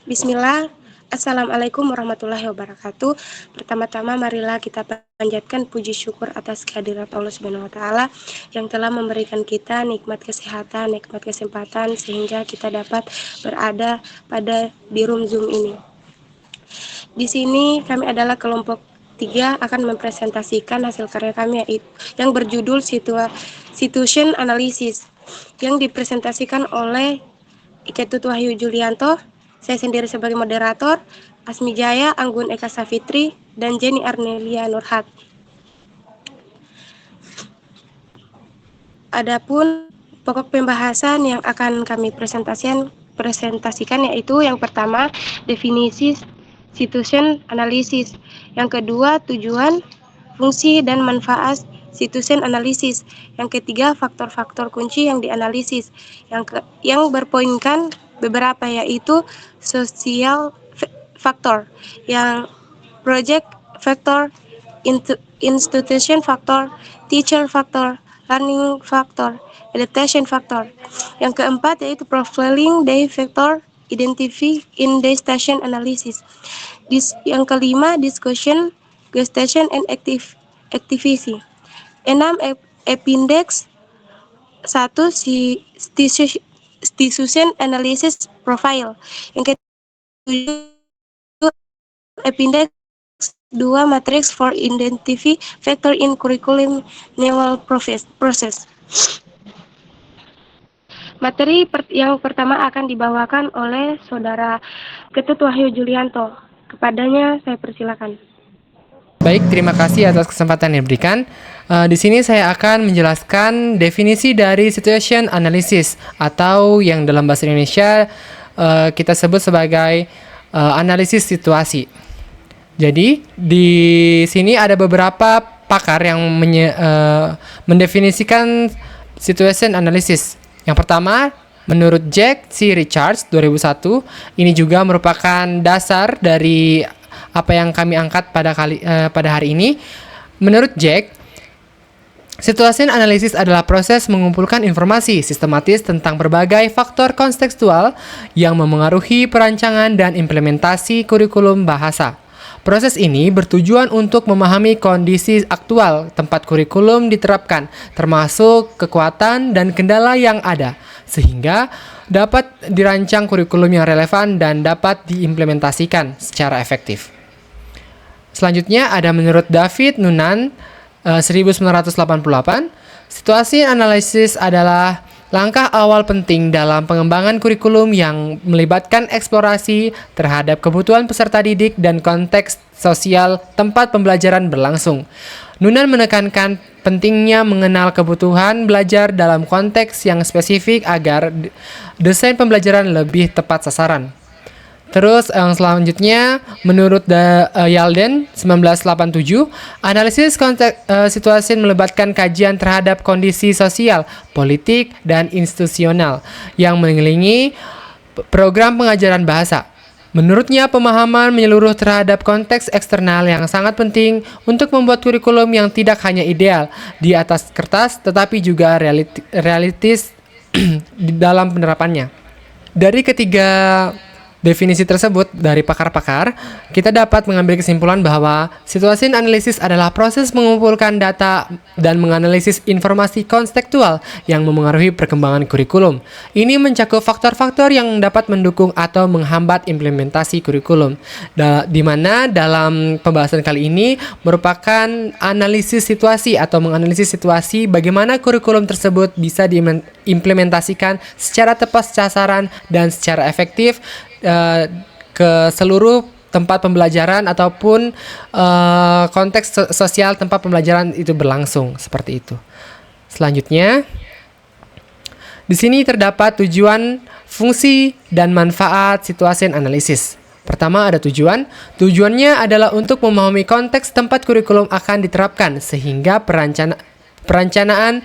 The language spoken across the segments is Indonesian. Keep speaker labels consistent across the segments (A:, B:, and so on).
A: Bismillah, Assalamualaikum warahmatullahi wabarakatuh. Pertama-tama marilah kita panjatkan puji syukur atas kehadirat Allah Subhanahu wa taala yang telah memberikan kita nikmat kesehatan, nikmat kesempatan sehingga kita dapat berada di room Zoom ini. Di sini kami adalah kelompok 3 akan mempresentasikan hasil karya kami yang berjudul Situation Analysis yang dipresentasikan oleh Iketut Wahyu Julianto, saya sendiri sebagai moderator, Asmi Jaya, Anggun Eka Safitri, dan Jenny Arnelia Nurhat. Adapun pokok pembahasan yang akan kami presentasikan yaitu yang pertama, definisi situation analysis, yang kedua, tujuan, fungsi, dan manfaat situation analysis, yang ketiga, faktor-faktor kunci yang dianalisis, yang berpoinkan beberapa yaitu social factor, yang project factor, institution factor, teacher factor, learning factor, adaptation factor. Yang keempat yaitu profiling day factor, identify in day station analysis. Yang kelima discussion, gestation, and activity. 6. Appendix 1 situation analysis profile. Yang ketujuh appendix 2 matrix for identify factor in curriculum renewal process. Materi yang pertama akan dibawakan oleh Saudara Ketut Wahyu Julianto. Kepadanya saya persilakan.
B: Baik, terima kasih atas kesempatan yang diberikan. Di sini saya akan menjelaskan definisi dari situation analysis atau yang dalam bahasa Indonesia kita sebut sebagai analisis situasi. Jadi di sini ada beberapa pakar yang mendefinisikan situation analysis. Yang pertama, menurut Jack C. Richards 2001, ini juga merupakan dasar dari apa yang kami angkat pada hari ini. Menurut Jack, situation analysis adalah proses mengumpulkan informasi sistematis tentang berbagai faktor kontekstual yang memengaruhi perancangan dan implementasi kurikulum bahasa. Proses ini bertujuan untuk memahami kondisi aktual tempat kurikulum diterapkan, termasuk kekuatan dan kendala yang ada, sehingga dapat dirancang kurikulum yang relevan dan dapat diimplementasikan secara efektif. Selanjutnya ada menurut David Noonan 1988, situasi analisis adalah langkah awal penting dalam pengembangan kurikulum yang melibatkan eksplorasi terhadap kebutuhan peserta didik dan konteks sosial tempat pembelajaran berlangsung. Noonan menekankan pentingnya mengenal kebutuhan belajar dalam konteks yang spesifik agar desain pembelajaran lebih tepat sasaran. Terus yang selanjutnya, menurut Yalden 1987, analisis konteks situasi melibatkan kajian terhadap kondisi sosial, politik, dan institusional yang mengelilingi program pengajaran bahasa. Menurutnya, pemahaman menyeluruh terhadap konteks eksternal yang sangat penting untuk membuat kurikulum yang tidak hanya ideal di atas kertas, tetapi juga realistis di dalam penerapannya. Dari ketiga definisi tersebut dari pakar-pakar, kita dapat mengambil kesimpulan bahwa situasi analisis adalah proses mengumpulkan data dan menganalisis informasi kontekstual yang memengaruhi perkembangan kurikulum. Ini mencakup faktor-faktor yang dapat mendukung atau menghambat implementasi kurikulum, di mana dalam pembahasan kali ini merupakan analisis situasi atau menganalisis situasi bagaimana kurikulum tersebut bisa diimplementasikan secara tepat sasaran dan secara efektif ke seluruh tempat pembelajaran ataupun konteks sosial tempat pembelajaran itu berlangsung, seperti itu. Selanjutnya, di sini terdapat tujuan, fungsi, dan manfaat situasi analisis. Pertama ada tujuan. Tujuannya adalah untuk memahami konteks tempat kurikulum akan diterapkan sehingga perencanaan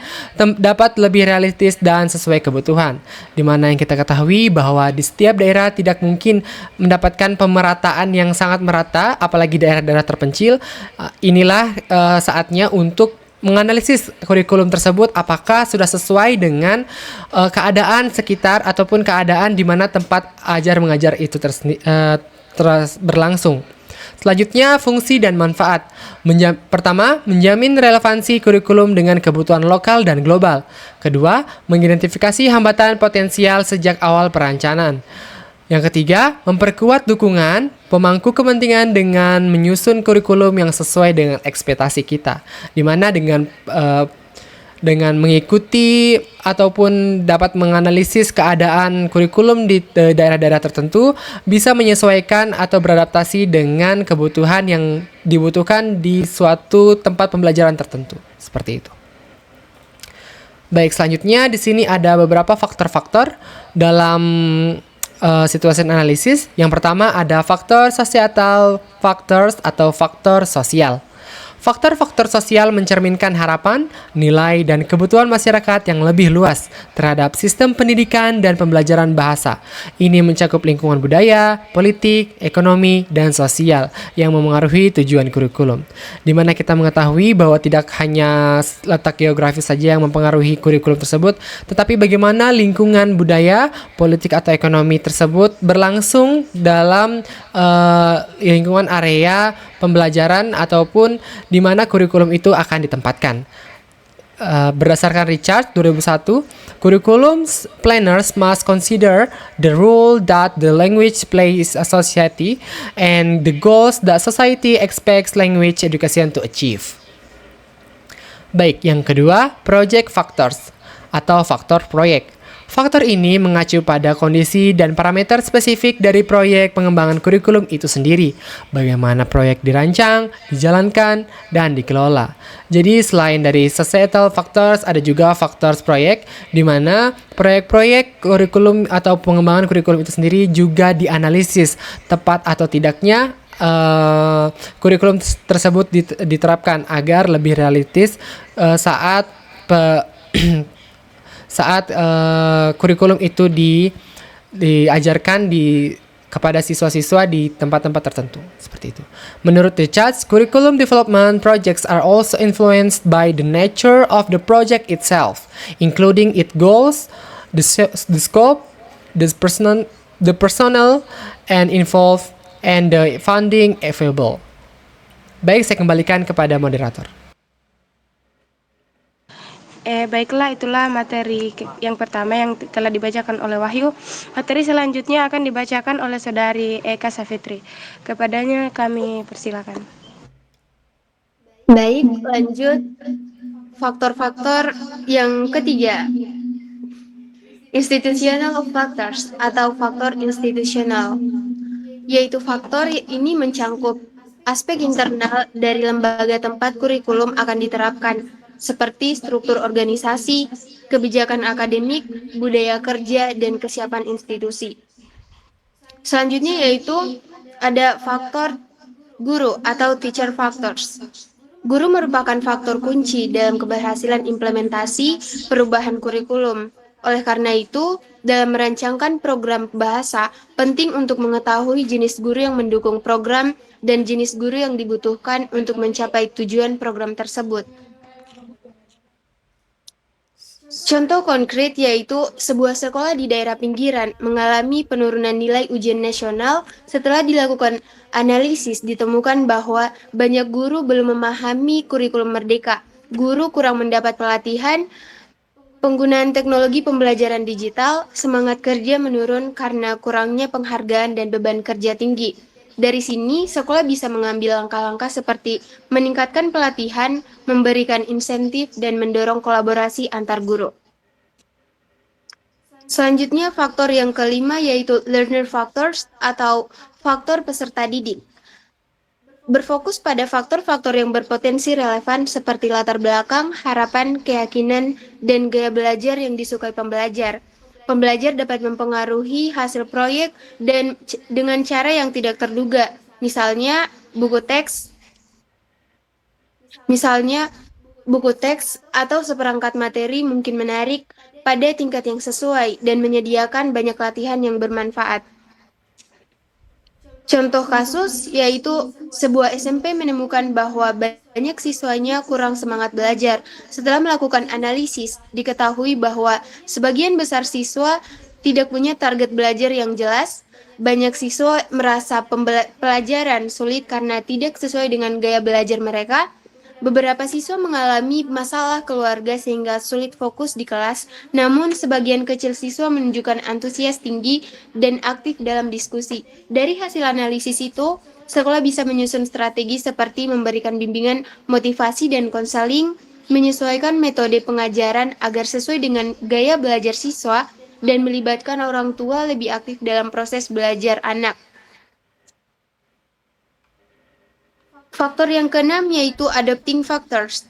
B: dapat lebih realistis dan sesuai kebutuhan. Di mana yang kita ketahui bahwa di setiap daerah tidak mungkin mendapatkan pemerataan yang sangat merata, apalagi daerah-daerah terpencil. Inilah saatnya untuk menganalisis kurikulum tersebut apakah sudah sesuai dengan keadaan sekitar ataupun keadaan di mana tempat ajar mengajar itu terus berlangsung. Selanjutnya, fungsi dan manfaat. Pertama, menjamin relevansi kurikulum dengan kebutuhan lokal dan global. Kedua, mengidentifikasi hambatan potensial sejak awal perencanaan. Yang ketiga, memperkuat dukungan pemangku kepentingan dengan menyusun kurikulum yang sesuai dengan ekspektasi kita. Di mana dengan mengikuti ataupun dapat menganalisis keadaan kurikulum di daerah-daerah tertentu bisa menyesuaikan atau beradaptasi dengan kebutuhan yang dibutuhkan di suatu tempat pembelajaran tertentu. Seperti itu. Baik, selanjutnya di sini ada beberapa faktor-faktor dalam situation analysis. Yang pertama ada faktor societal factors atau faktor sosial. Faktor-faktor sosial mencerminkan harapan, nilai, dan kebutuhan masyarakat yang lebih luas terhadap sistem pendidikan dan pembelajaran bahasa. Ini mencakup lingkungan budaya, politik, ekonomi, dan sosial yang memengaruhi tujuan kurikulum. Di mana kita mengetahui bahwa tidak hanya letak geografis saja yang mempengaruhi kurikulum tersebut, tetapi bagaimana lingkungan budaya, politik, atau ekonomi tersebut berlangsung dalam lingkungan area pembelajaran ataupun di mana kurikulum itu akan ditempatkan. Berdasarkan Richard 2001, curriculum planners must consider the role that the language plays a society and the goals that society expects language education to achieve. Baik, yang kedua, project factors atau faktor proyek. Faktor ini mengacu pada kondisi dan parameter spesifik dari proyek pengembangan kurikulum itu sendiri, bagaimana proyek dirancang, dijalankan, dan dikelola. Jadi selain dari societal factors, ada juga faktor proyek, di mana proyek-proyek kurikulum atau pengembangan kurikulum itu sendiri juga dianalisis tepat atau tidaknya kurikulum tersebut diterapkan agar lebih realistis saat kurikulum itu diajarkan kepada siswa-siswa di tempat-tempat tertentu, seperti itu. Menurut the charts, curriculum development projects are also influenced by the nature of the project itself, including its goals, the scope, the personnel and involved, and the funding available. Baik, saya kembalikan kepada moderator.
A: Baiklah, itulah materi yang pertama yang telah dibacakan oleh Wahyu. Materi selanjutnya akan dibacakan oleh Saudari Eka Safitri. Kepadanya kami persilakan.
C: Baik, lanjut. Faktor-faktor yang ketiga, institutional factors atau faktor institusional, yaitu faktor ini mencangkup aspek internal dari lembaga tempat kurikulum akan diterapkan, seperti struktur organisasi, kebijakan akademik, budaya kerja, dan kesiapan institusi. Selanjutnya yaitu ada faktor guru atau teacher factors. Guru merupakan faktor kunci dalam keberhasilan implementasi perubahan kurikulum. Oleh karena itu, dalam merancangkan program bahasa, penting untuk mengetahui jenis guru yang mendukung program dan jenis guru yang dibutuhkan untuk mencapai tujuan program tersebut. Contoh konkret yaitu sebuah sekolah di daerah pinggiran mengalami penurunan nilai ujian nasional setelah dilakukan analisis ditemukan bahwa banyak guru belum memahami kurikulum merdeka, guru kurang mendapat pelatihan, penggunaan teknologi pembelajaran digital, semangat kerja menurun karena kurangnya penghargaan dan beban kerja tinggi. Dari sini, sekolah bisa mengambil langkah-langkah seperti meningkatkan pelatihan, memberikan insentif, dan mendorong kolaborasi antar guru. Selanjutnya, faktor yang kelima yaitu learner factors atau faktor peserta didik. Berfokus pada faktor-faktor yang berpotensi relevan seperti latar belakang, harapan, keyakinan, dan gaya belajar yang disukai pembelajar. Pembelajar dapat mempengaruhi hasil proyek dan dengan cara yang tidak terduga. Misalnya, buku teks atau seperangkat materi mungkin menarik pada tingkat yang sesuai dan menyediakan banyak latihan yang bermanfaat. Contoh kasus yaitu sebuah SMP menemukan bahwa banyak siswanya kurang semangat belajar. Setelah melakukan analisis, diketahui bahwa sebagian besar siswa tidak punya target belajar yang jelas. Banyak siswa merasa pelajaran sulit karena tidak sesuai dengan gaya belajar mereka. Beberapa siswa mengalami masalah keluarga sehingga sulit fokus di kelas, namun sebagian kecil siswa menunjukkan antusias tinggi dan aktif dalam diskusi. Dari hasil analisis itu, sekolah bisa menyusun strategi seperti memberikan bimbingan, motivasi, dan konseling, menyesuaikan metode pengajaran agar sesuai dengan gaya belajar siswa, dan melibatkan orang tua lebih aktif dalam proses belajar anak. Faktor yang keenam yaitu adopting factors,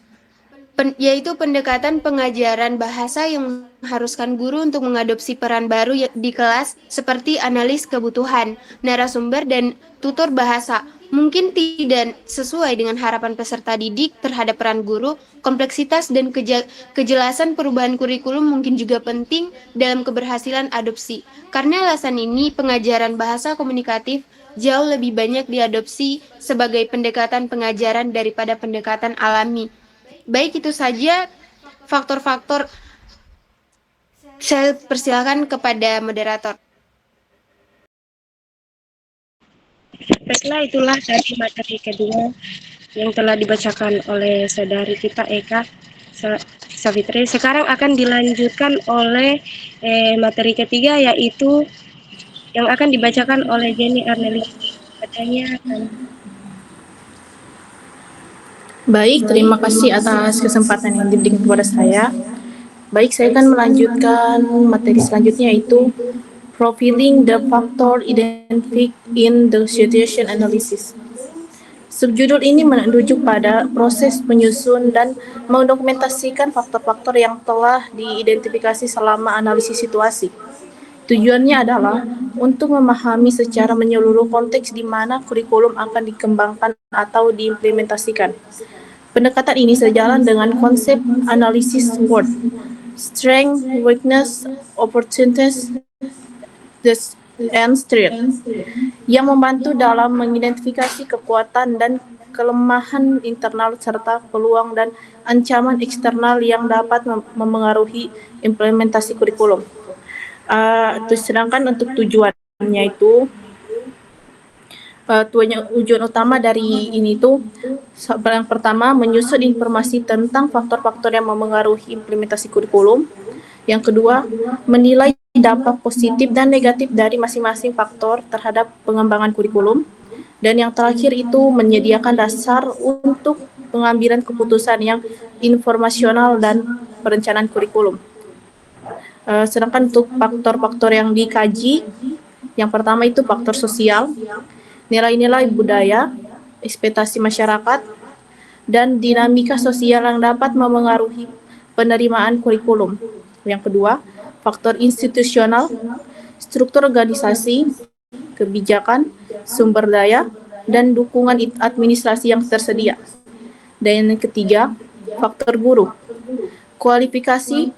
C: yaitu pendekatan pengajaran bahasa yang mengharuskan guru untuk mengadopsi peran baru di kelas seperti analis kebutuhan, narasumber, dan tutor bahasa. Mungkin tidak sesuai dengan harapan peserta didik terhadap peran guru, kompleksitas dan kejelasan perubahan kurikulum mungkin juga penting dalam keberhasilan adopsi. Karena alasan ini, pengajaran bahasa komunikatif jauh lebih banyak diadopsi sebagai pendekatan pengajaran daripada pendekatan alami. Baik, itu saja faktor-faktor. Saya persilakan kepada moderator.
A: Baiklah, itulah tadi materi kedua yang telah dibacakan oleh saudari kita Eka Savitri. Sekarang akan dilanjutkan oleh materi ketiga, yaitu yang akan dibacakan oleh Jenny Arnelis. Katanya
D: Baik, terima kasih atas kesempatan yang diberikan kepada saya. Baik, saya akan melanjutkan materi selanjutnya, yaitu Profiling the Factor Identified in the Situation Analysis. Subjudul ini merujuk pada proses menyusun dan mendokumentasikan faktor-faktor yang telah diidentifikasi selama analisis situasi. Tujuannya adalah untuk memahami secara menyeluruh konteks di mana kurikulum akan dikembangkan atau diimplementasikan. Pendekatan ini sejalan dengan konsep analisis SWOT, Strength, Weakness, Opportunities, and Strengths, yang membantu dalam mengidentifikasi kekuatan dan kelemahan internal serta peluang dan ancaman eksternal yang dapat memengaruhi implementasi kurikulum. Sedangkan untuk tujuannya itu, tujuan utama dari ini tuh yang pertama menyusun informasi tentang faktor-faktor yang memengaruhi implementasi kurikulum. Yang kedua, menilai dampak positif dan negatif dari masing-masing faktor terhadap pengembangan kurikulum. Dan yang terakhir itu menyediakan dasar untuk pengambilan keputusan yang informasional dan perencanaan kurikulum. Sedangkan untuk faktor-faktor yang dikaji, yang pertama itu faktor sosial, nilai-nilai budaya, ekspektasi masyarakat, dan dinamika sosial yang dapat memengaruhi penerimaan kurikulum. Yang kedua, faktor institusional, struktur organisasi, kebijakan, sumber daya, dan dukungan administrasi yang tersedia. Dan yang ketiga, faktor guru, kualifikasi,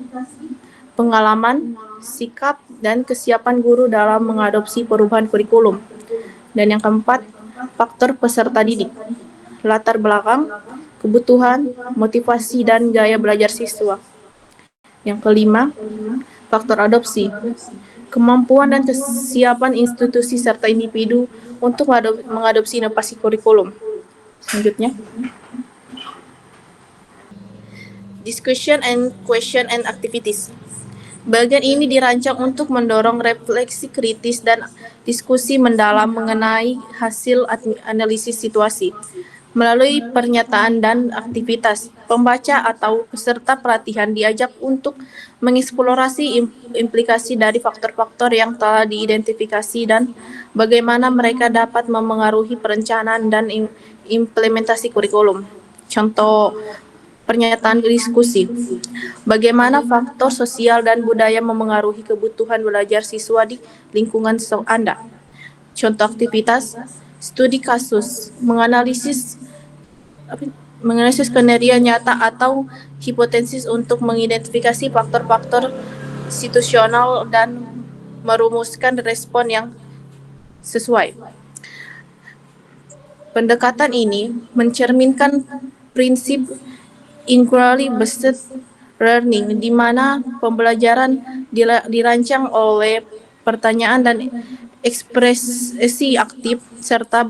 D: pengalaman, sikap, dan kesiapan guru dalam mengadopsi perubahan kurikulum. Dan yang keempat, faktor peserta didik, latar belakang, kebutuhan, motivasi, dan gaya belajar siswa. Yang kelima, faktor adopsi, kemampuan dan kesiapan institusi serta individu untuk mengadopsi inovasi kurikulum. Selanjutnya, discussion and question and activities. Bagian ini dirancang untuk mendorong refleksi kritis dan diskusi mendalam mengenai hasil analisis situasi. Melalui pernyataan dan aktivitas, pembaca atau peserta pelatihan diajak untuk mengeksplorasi implikasi dari faktor-faktor yang telah diidentifikasi dan bagaimana mereka dapat memengaruhi perencanaan dan implementasi kurikulum. Contoh pernyataan diskusi. Bagaimana faktor sosial dan budaya memengaruhi kebutuhan belajar siswa di lingkungan Anda? Contoh aktivitas, studi kasus, menganalisis skenario nyata atau hipotesis untuk mengidentifikasi faktor-faktor situasional dan merumuskan respon yang sesuai. Pendekatan ini mencerminkan prinsip inquiry-based learning, di mana pembelajaran dirancang oleh pertanyaan dan ekspresi aktif, serta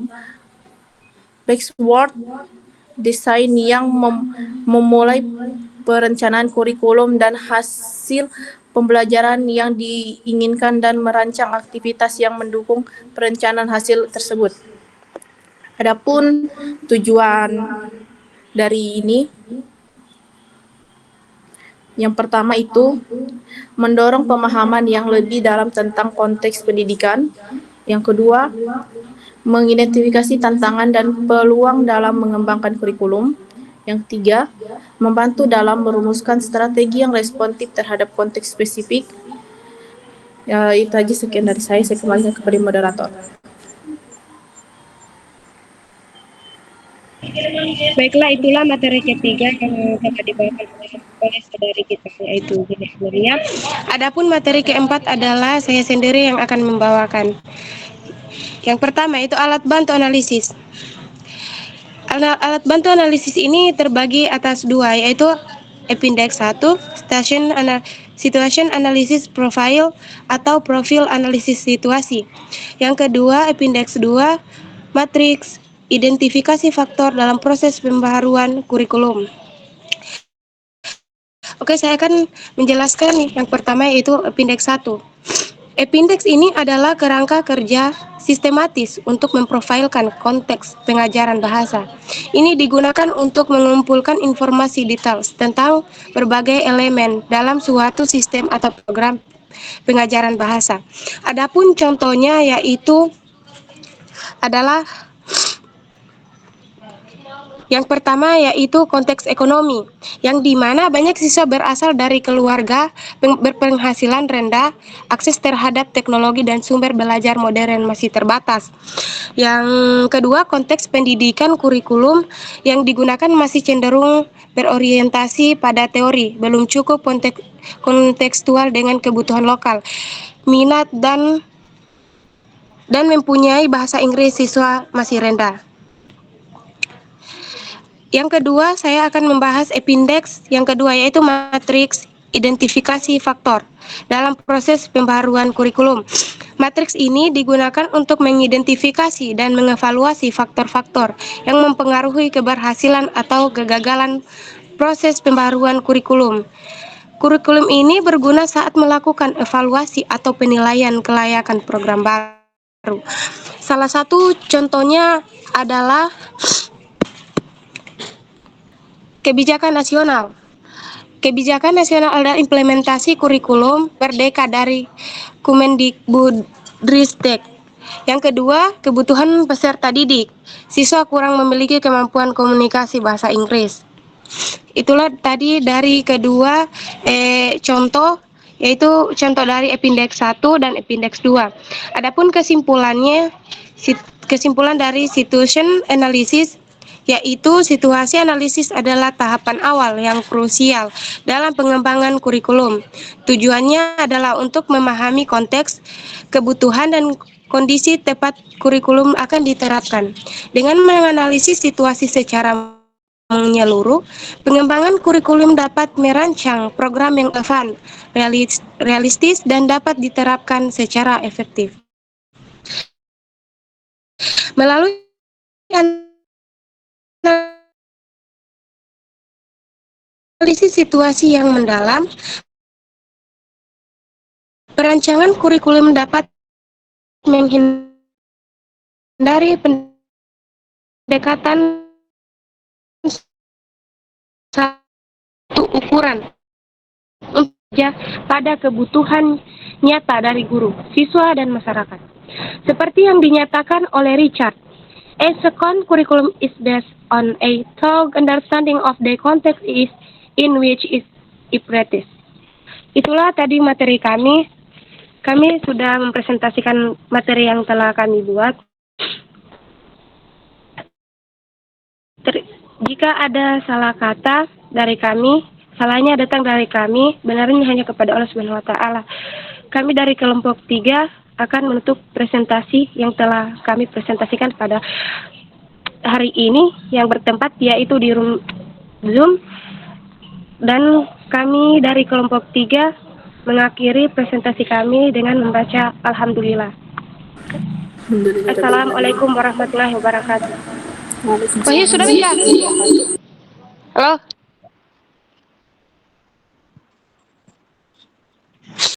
D: backward design yang memulai perencanaan kurikulum dan hasil pembelajaran yang diinginkan dan merancang aktivitas yang mendukung perencanaan hasil tersebut. Adapun tujuan dari ini, yang pertama itu mendorong pemahaman yang lebih dalam tentang konteks pendidikan. Yang kedua, mengidentifikasi tantangan dan peluang dalam mengembangkan kurikulum. Yang ketiga, membantu dalam merumuskan strategi yang responsif terhadap konteks spesifik. Ya, itu aja, sekian dari saya kembalikan kepada moderator.
A: Baiklah, itulah materi ketiga yang telah dibawakan oleh saudari kita, yaitu Miriam. Adapun materi keempat adalah saya sendiri yang akan membawakan. Yang pertama itu alat bantu analisis. Alat bantu analisis ini terbagi atas dua, yaitu Appendix 1, Situation Analysis Profile atau Profil Analisis Situasi. Yang kedua, Appendix 2, Matriks Identifikasi Faktor dalam Proses Pembaharuan Kurikulum. Oke, saya akan menjelaskan nih. Yang pertama yaitu Appendix 1. Appendix ini adalah kerangka kerja sistematis untuk memprofilkan konteks pengajaran bahasa. Ini digunakan untuk mengumpulkan informasi detail tentang berbagai elemen dalam suatu sistem atau program pengajaran bahasa. Adapun contohnya yaitu adalah yang pertama yaitu konteks ekonomi, yang dimana banyak siswa berasal dari keluarga berpenghasilan rendah, akses terhadap teknologi dan sumber belajar modern masih terbatas. Yang kedua, konteks pendidikan kurikulum yang digunakan masih cenderung berorientasi pada teori, belum cukup kontekstual dengan kebutuhan lokal, minat dan mempunyai bahasa Inggris siswa masih rendah. Yang kedua, saya akan membahas appendix yang kedua, yaitu matriks identifikasi faktor dalam proses pembaharuan kurikulum. Matriks ini digunakan untuk mengidentifikasi dan mengevaluasi faktor-faktor yang mempengaruhi keberhasilan atau kegagalan proses pembaharuan kurikulum. Kurikulum ini berguna saat melakukan evaluasi atau penilaian kelayakan program baru. Salah satu contohnya adalah kebijakan nasional. Kebijakan nasional adalah implementasi kurikulum Merdeka dari Kemendikbudristek. Yang kedua, kebutuhan peserta didik. Siswa kurang memiliki kemampuan komunikasi bahasa Inggris. Itulah tadi dari kedua contoh, yaitu contoh dari Appendix 1 dan Appendix 2. Adapun kesimpulan dari situation analysis, yaitu situasi analisis adalah tahapan awal yang krusial dalam pengembangan kurikulum. Tujuannya adalah untuk memahami konteks, kebutuhan, dan kondisi tepat kurikulum akan diterapkan. Dengan menganalisis situasi secara menyeluruh, pengembangan kurikulum dapat merancang program yang realistis, dan dapat diterapkan secara efektif. Melalui analisis situasi yang mendalam, perancangan kurikulum dapat menghindari pendekatan satu ukuran pada kebutuhan nyata dari guru, siswa, dan masyarakat. Seperti yang dinyatakan oleh Richard, a second curriculum is based on a thorough understanding of the context in which is practiced. Itulah tadi materi kami. Kami sudah mempresentasikan materi yang telah kami buat. Jika ada salah kata dari kami, salahnya datang dari kami, benarnya hanya kepada Allah Subhanahu wa taala. Kami dari kelompok 3 akan menutup presentasi yang telah kami presentasikan pada hari ini yang bertempat yaitu di room Zoom, dan kami dari kelompok 3 mengakhiri presentasi kami dengan membaca Alhamdulillah. Assalamualaikum warahmatullahi wabarakatuh.
D: Waalaikumsalam.
A: Wahyu sudah bisa? Halo?